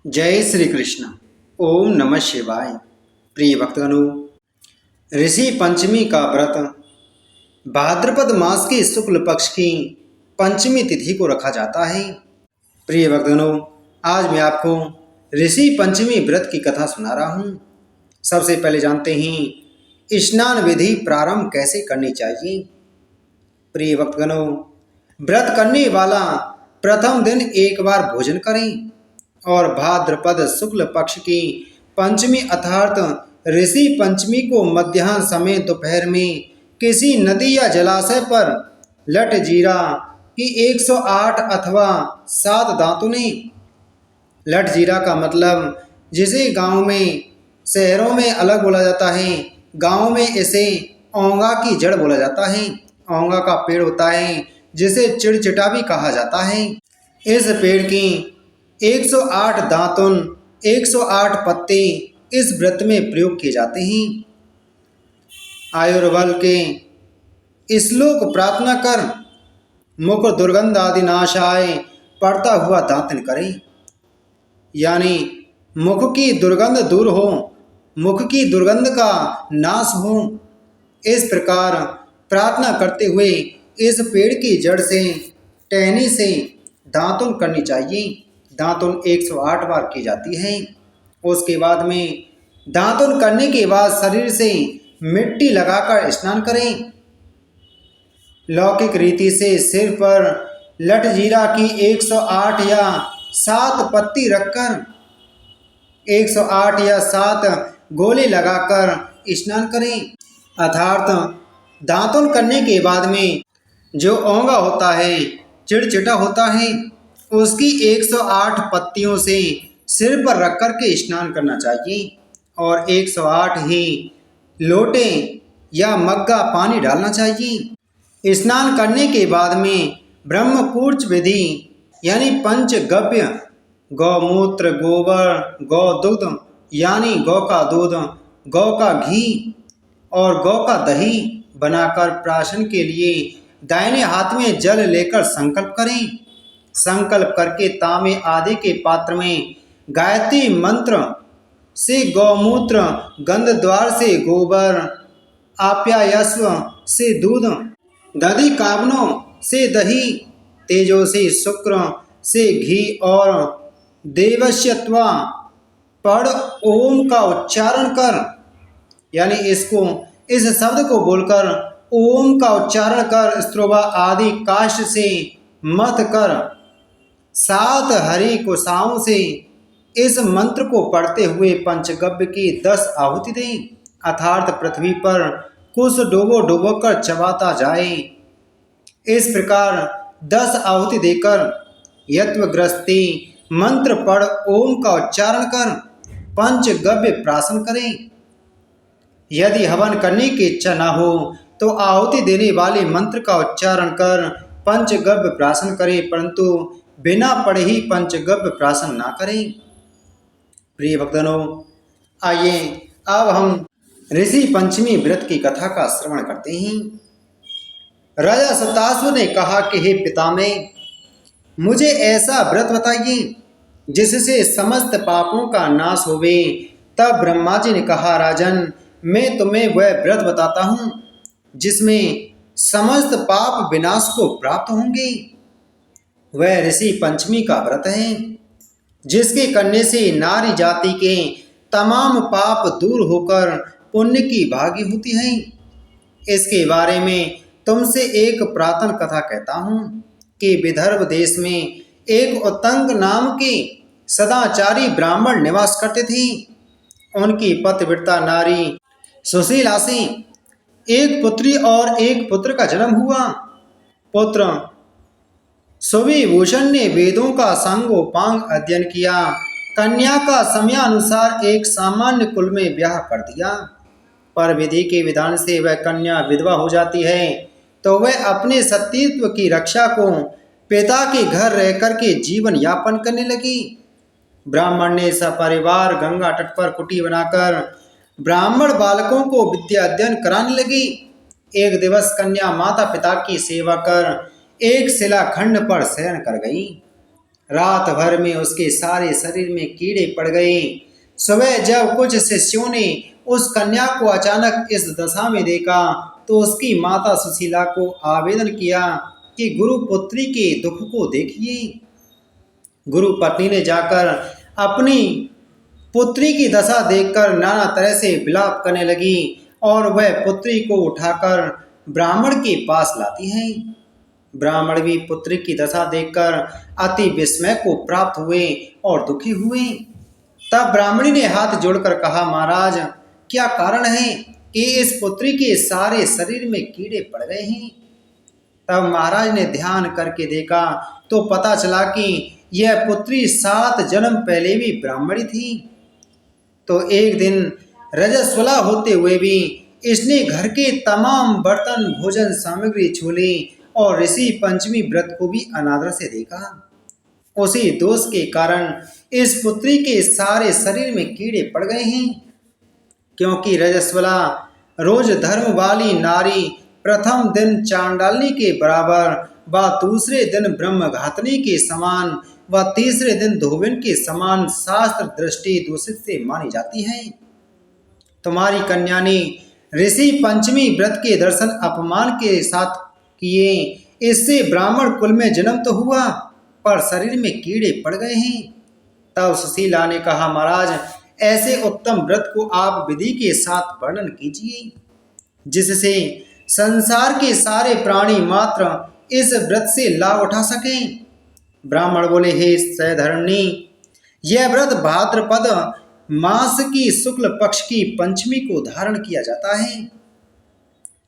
जय श्री कृष्ण। ओम नमः शिवाय। प्रिय भक्तगणों, ऋषि पंचमी का व्रत भाद्रपद मास के शुक्ल पक्ष की पंचमी तिथि को रखा जाता है। प्रिय भक्तगणों, आज मैं आपको ऋषि पंचमी व्रत की कथा सुना रहा हूँ। सबसे पहले जानते हैं स्नान विधि प्रारंभ कैसे करनी चाहिए। प्रिय भक्तगणों, व्रत करने वाला प्रथम दिन एक बार भोजन करें और भाद्रपद शुक्ल पक्ष की पंचमी अर्थात ऋषि पंचमी को मध्याह्न समय दोपहर में किसी नदी या जलाशय पर लट जीरा की 108 अथवा 7 दातुने। लट जीरा का मतलब जिसे गांव में शहरों में अलग बोला जाता है, गांव में इसे औंगा की जड़ बोला जाता है। औंगा का पेड़ होता है जिसे चिड़चिटा भी कहा जाता है। इस पेड़ की 108 दातुन 108 पत्ते इस व्रत में प्रयोग किए जाते हैं। आयुर्बल के श्लोक प्रार्थना कर मुख दुर्गंध आदि नाशाय पड़ता हुआ दातन करें, यानी मुख की दुर्गंध दूर हो, मुख की दुर्गंध का नाश हो। इस प्रकार प्रार्थना करते हुए इस पेड़ की जड़ से टहनी से दातुन करनी चाहिए। दातुन 108 बार की जाती है। उसके बाद में दातुन करने के बाद शरीर से मिट्टी लगाकर स्नान करें। लौकिक रीति से सिर पर लट जीरा की 108 या 7 पत्ती रखकर 108 या 7 गोले लगाकर स्नान करें। अर्थात दातुन करने के बाद में जो औंगा होता है, चिड़चिटा होता है, उसकी 108 पत्तियों से सिर पर रख कर के स्नान करना चाहिए और 108 ही लोटे या मग्गा पानी डालना चाहिए। स्नान करने के बाद में ब्रह्मकूर्च विधि यानी पंचगव्य गौमूत्र, गोबर, गौ दुग्ध यानी गौ का दूध, गौ का घी और गौ का दही बनाकर प्राशन के लिए दाहिने हाथ में जल लेकर संकल्प करें। संकल्प करके तांबे आदि के पात्र में गायत्री मंत्र से गौमूत्र, गंध द्वार से गोबर, आप्यायस्व से दूध, दधि कावनों से दही, तेजो से शुक्र से घी और देवस्यत्वा पढ़ ओम का उच्चारण कर, यानी इस शब्द को बोलकर ओम का उच्चारण कर स्त्रोबा आदि काष्ठ से मथ कर 7 हरि कुशाओं से इस मंत्र को पढ़ते हुए पंचगव्य की 10 आहुति दें। अर्थात पृथ्वी पर कुश डोबो डोबो कर चबाता जाए। इस प्रकार 10 आहुति देकर यत्वग्रस्ती मंत्र पढ़ ओम का उच्चारण कर पंचगव्य प्राशन करें। यदि हवन करने की इच्छा न हो तो आहुति देने वाले मंत्र का उच्चारण कर पंचगव्य प्राशन करें, परंतु बिना पढ़े ही पंचगव्य प्राशन ना करें। प्रिय भक्तजनों, आइए अब हम ऋषि पंचमी व्रत की कथा का श्रवण करते हैं। राजा शताश्व ने कहा कि हे पितामह, मुझे ऐसा व्रत बताइए जिससे समस्त पापों का नाश होवे। तब ब्रह्मा जी ने कहा, राजन, मैं तुम्हें वह व्रत बताता हूँ जिसमें समस्त पाप विनाश को प्राप्त होंगे। वह ऋषि पंचमी का व्रत है जिसके करने से नारी जाति के तमाम पाप दूर होकर पुण्य की भागी होती है। इसके बारे में तुमसे एक पुरातन कथा कहता हूँ कि विदर्भ देश में एक उत्तंग नाम के सदाचारी ब्राह्मण निवास करते थे। उनकी पतिव्रता नारी सुशीला से एक पुत्री और एक पुत्र का जन्म हुआ। पुत्र सुविभूषण ने वेदों का सांगोपांग अध्ययन किया। कन्या का समयानुसार एक सामान्य कुल में ब्याह कर दिया, पर विधि के विधान से वह कन्या विधवा हो जाती है तो वह अपने सतीत्व की रक्षा को पिता के घर रहकर के जीवन यापन करने लगी। ब्राह्मण ने सपरिवार गंगा तट पर कुटी बनाकर ब्राह्मण बालकों को विद्या अध्ययन कराने लगी। एक दिवस कन्या माता पिता की सेवा कर एक शिलाखंड पर शयन कर गई। रात भर में उसके सारे शरीर में कीड़े पड़ गए। सुबह जब कुछ शिष्यों ने उस कन्या को अचानक इस दशा में देखा तो उसकी माता सुशीला को आवेदन किया कि गुरु पुत्री के दुख को देखिए। गुरु पत्नी ने जाकर अपनी पुत्री की दशा देखकर नाना तरह से विलाप करने लगी और वह पुत्री को उठाकर ब्राह्मण के पास लाती है। ब्राह्मण भी पुत्री की दशा देखकर अति विस्मय को प्राप्त हुए और दुखी हुए। तब ब्राह्मणी ने हाथ जोड़कर कहा, महाराज, क्या कारण है कि इस पुत्री के सारे शरीर में कीड़े पड़ गए हैं? तब महाराज ने ध्यान करके देखा तो पता चला कि यह पुत्री 7 जन्म पहले भी ब्राह्मणी थी। तो एक दिन रजस्वला होते हुए भी इसने घर के तमाम बर्तन भोजन सामग्री छू ली और ऋषि पंचमी व्रत को भी अनादर से देखा। उसी दोष के कारण इस पुत्री के सारे शरीर में कीड़े पड़ गए हैं। क्योंकि रजस्वला रोज धर्म वाली नारी प्रथम दिन चांडालनी के बराबर व दूसरे दिन ब्रह्मघातनी के समान व तीसरे दिन धोबिन के समान शास्त्र दृष्टि दूषित से मानी जाती है। तुम्हारी कन्या ने ऋषि पंचमी व्रत के दर्शन अपमान के साथ किए, इससे ब्राह्मण कुल में जन्म तो हुआ पर शरीर में कीड़े पड़ गए हैं। तब सुशीला ने कहा, महाराज, ऐसे उत्तम व्रत को आप विधि के साथ वर्णन कीजिए जिससे संसार के सारे प्राणी मात्र इस व्रत से लाभ उठा सकें। ब्राह्मण बोले, हे सैधरणी, यह व्रत भाद्रपद मास की शुक्ल पक्ष की पंचमी को धारण किया जाता है।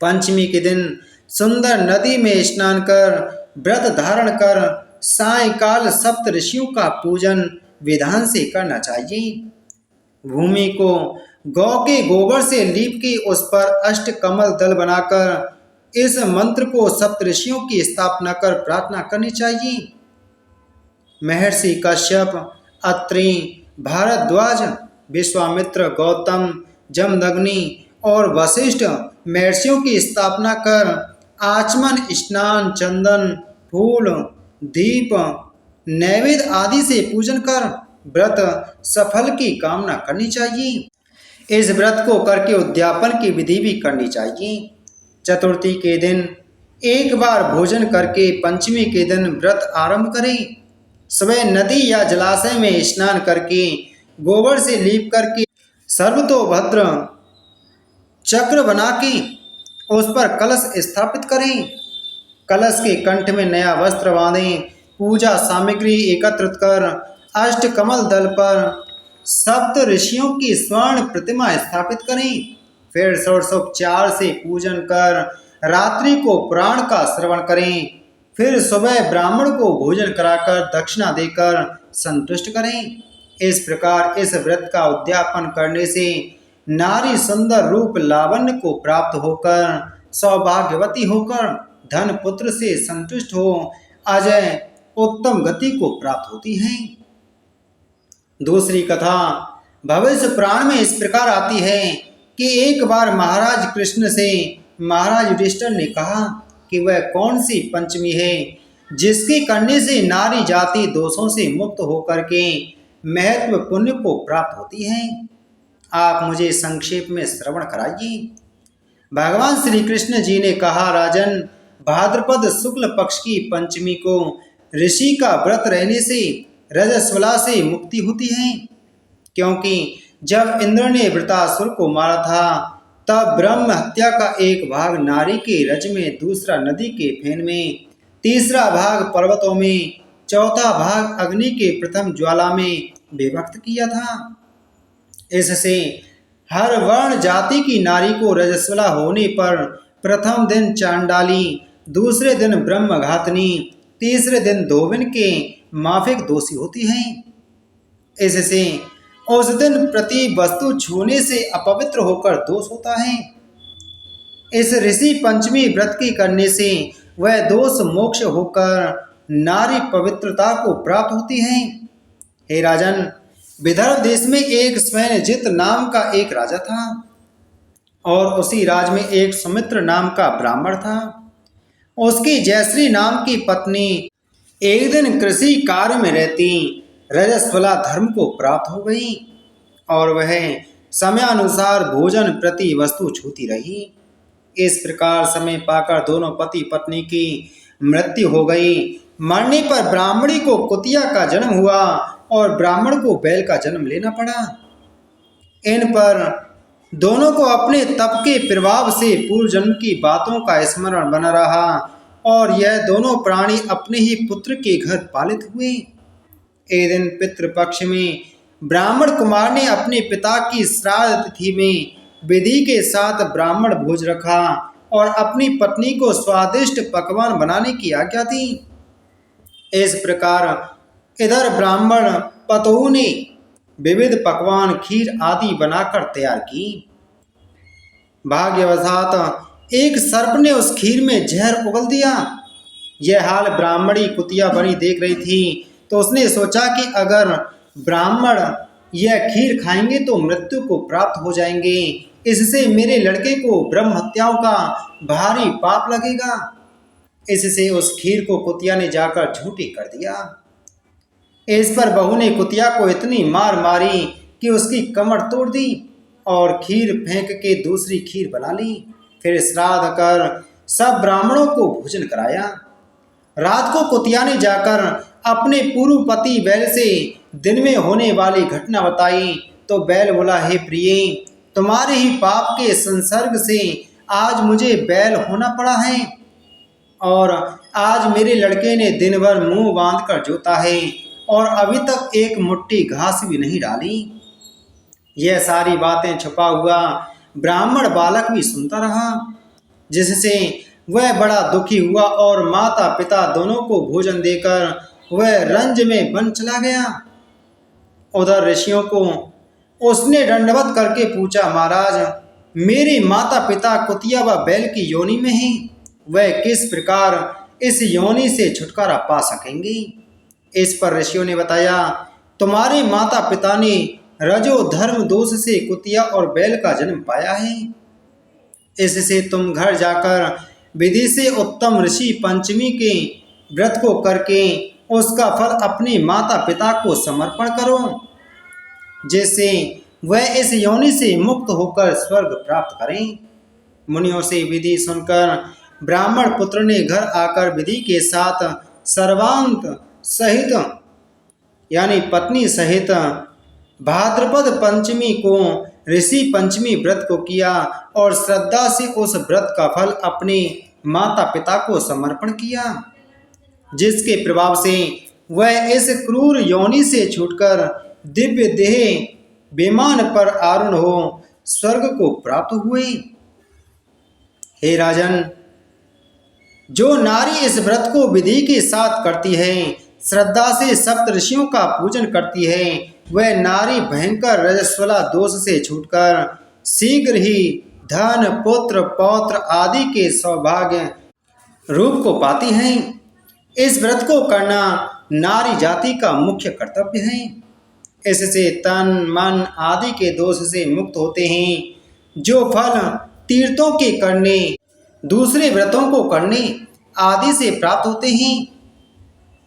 पंचमी के दिन सुंदर नदी में स्नान कर व्रत धारण कर सायंकाल सप्त ऋषियों का पूजन विधान से करना चाहिए। भूमि को गौ के गोबर से लीप के उस पर अष्ट कमल दल बनाकर इस मंत्र को सप्तऋषियों की स्थापना कर प्रार्थना करनी चाहिए। महर्षि कश्यप, अत्रि, भारद्वाज, विश्वामित्र, गौतम, जमदग्नि और वशिष्ठ महर्षियों की स्थापना कर आचमन, स्नान, चंदन, फूल, दीप, नैवेद्य आदि से पूजन कर व्रत सफल की कामना करनी चाहिए। इस व्रत को करके उद्यापन की विधि भी करनी चाहिए। चतुर्थी के दिन एक बार भोजन करके पंचमी के दिन व्रत आरंभ करें। सुबह नदी या जलाशय में स्नान करके गोबर से लीप करके सर्वतोभद्र चक्र बना के उस पर कलश स्थापित करें। कलश के कंठ में नया वस्त्र बांधें। पूजा सामग्री एकत्रित कर अष्ट कमल दल पर सप्त ऋषियों की स्वर्ण प्रतिमा स्थापित करें। फिर षोडशोपचार से पूजन कर रात्रि को पुराण का श्रवण करें। फिर सुबह ब्राह्मण को भोजन कराकर दक्षिणा देकर संतुष्ट करें। इस प्रकार इस व्रत का उद्यापन करने से नारी सुंदर रूप लावण्य को प्राप्त होकर सौभाग्यवती होकर धन पुत्र से संतुष्ट हो अजय उत्तम गति को प्राप्त होती है। दूसरी कथा भविष्य पुराण में इस प्रकार आती है कि एक बार महाराज कृष्ण से महाराज युधिष्ठिर ने कहा कि वह कौन सी पंचमी है जिसके करने से नारी जाति दोषों से मुक्त होकर के महत्व पुण्य को प्राप्त होती है। आप मुझे संक्षेप में श्रवण कराइए। भगवान श्री कृष्ण जी ने कहा, राजन, भाद्रपद शुक्ल पक्ष की पंचमी को ऋषि का व्रत रहने से रजस्वला से मुक्ति होती है। क्योंकि जब इंद्र ने वृत्रासुर को मारा था तब ब्रह्म हत्या का एक भाग नारी के रज में, दूसरा नदी के फेन में, तीसरा भाग पर्वतों में, चौथा भाग अग्नि के प्रथम ज्वाला में विभक्त किया था। इससे हर वर्ण जाति की नारी को रजस्वला होने पर प्रथम दिन चांडाली, दूसरे दिन ब्रह्मघातनी, तीसरे दिन धोबिन के माफिक दोषी होती हैं। इससे उस दिन प्रति वस्तु छूने से अपवित्र होकर दोष होता है। इस ऋषि पंचमी व्रत की करने से वह दोष मोक्ष होकर नारी पवित्रता को प्राप्त होती है। हे राजन, विदर्भ देश में एक स्वयंजित नाम का एक राजा था और उसी राज में एक सुमित्र नाम का ब्राह्मण था। उसकी जयश्री नाम की पत्नी एक दिन कृषि कार्य में रहती रजस्वला धर्म को प्राप्त हो गई और वह समयानुसार भोजन प्रति वस्तु छूती रही। इस प्रकार समय पाकर दोनों पति पत्नी की मृत्यु हो गई। मरने पर ब्राह्मणी को कुतिया का जन्म हुआ और ब्राह्मण को बैल का जन्म लेना पड़ा। इन पर दोनों को अपने तप के प्रभाव से पूर्व जन्म की बातों का स्मरण बना रहा और यह दोनों प्राणी अपने ही पुत्र के घर पालित हुए। एक दिन पितृपक्ष में ब्राह्मण कुमार ने अपने पिता की श्राद्ध तिथि में विधि के साथ ब्राह्मण भोज रखा और अपनी पत्नी को स्वादिष्ट पकवान बनाने की आज्ञा दी। इस प्रकार इधर ब्राह्मण पतों ने विविध पकवान खीर आदि बनाकर तैयार की। भाग्यवशात एक सर्प ने उस खीर में जहर उगल दिया। यह हाल ब्राह्मणी कुतिया बनी देख रही थी तो उसने सोचा कि अगर ब्राह्मण यह खीर खाएंगे तो मृत्यु को प्राप्त हो जाएंगे, इससे मेरे लड़के को ब्रह्म हत्याओं का भारी पाप लगेगा। इससे उस खीर को कुतिया ने जाकर झूठी कर दिया। इस पर बहू ने कुतिया को इतनी मार मारी कि उसकी कमर तोड़ दी और खीर फेंक के दूसरी खीर बना ली। फिर श्राद्ध कर सब ब्राह्मणों को भोजन कराया। रात को कुतिया ने जाकर अपने पूर्व पति बैल से दिन में होने वाली घटना बताई तो बैल बोला, हे प्रिय, तुम्हारे ही पाप के संसर्ग से आज मुझे बैल होना पड़ा है और आज मेरे लड़के ने दिन भर मुंह बांधकर जोता है और अभी तक एक मुट्ठी घास भी नहीं डाली। यह सारी बातें छुपा हुआ ब्राह्मण बालक भी सुनता रहा, जिससे वह बड़ा दुखी हुआ और माता पिता दोनों को भोजन देकर वह रंज में बन चला गया। उधर ऋषियों को उसने दंडवत करके पूछा, महाराज, मेरे माता पिता कुतिया व बैल की योनि में हैं, वह किस प्रकार इस योनि से छुटकारा पा सकेंगे? इस पर ऋषियों ने बताया, तुम्हारे माता पिता ने रजो धर्म दोष से कुतिया और बैल का जन्म पाया है। इससे तुम घर जाकर विधि से उत्तम ऋषि पंचमी के व्रत को करके उसका फल अपने माता पिता को समर्पण करो, जिससे वह इस योनि से मुक्त होकर स्वर्ग प्राप्त करें। मुनियों से विधि सुनकर ब्राह्मण पुत्र ने घर आकर विधि के साथ सर्वांत सहित यानी पत्नी सहित भाद्रपद पंचमी को ऋषि पंचमी व्रत को किया और श्रद्धा से उस व्रत का फल अपने माता पिता को समर्पण किया, जिसके प्रभाव से वह इस क्रूर योनि से छूटकर दिव्य देह विमान पर आरूढ़ हो स्वर्ग को प्राप्त हुए। हे राजन, जो नारी इस व्रत को विधि के साथ करती है, श्रद्धा से सप्त ऋषियों का पूजन करती है, वह नारी भयंकर रजस्वला दोष से छूटकर शीघ्र ही धन पुत्र पौत्र आदि के सौभाग्य रूप को पाती है। इस व्रत को करना नारी जाति का मुख्य कर्तव्य है। इससे तन मन आदि के दोष से मुक्त होते हैं। जो फल तीर्थों के करने, दूसरे व्रतों को करने आदि से प्राप्त होते हैं,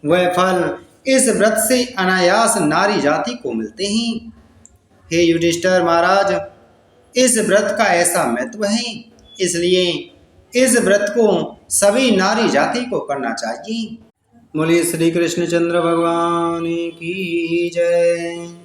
वह फल इस व्रत से अनायास नारी जाति को मिलते हैं। हे युधिष्ठिर महाराज, इस व्रत का ऐसा महत्व है, इसलिए इस व्रत को सभी नारी जाति को करना चाहिए। बोलिए श्री कृष्णचंद्र भगवान की जय।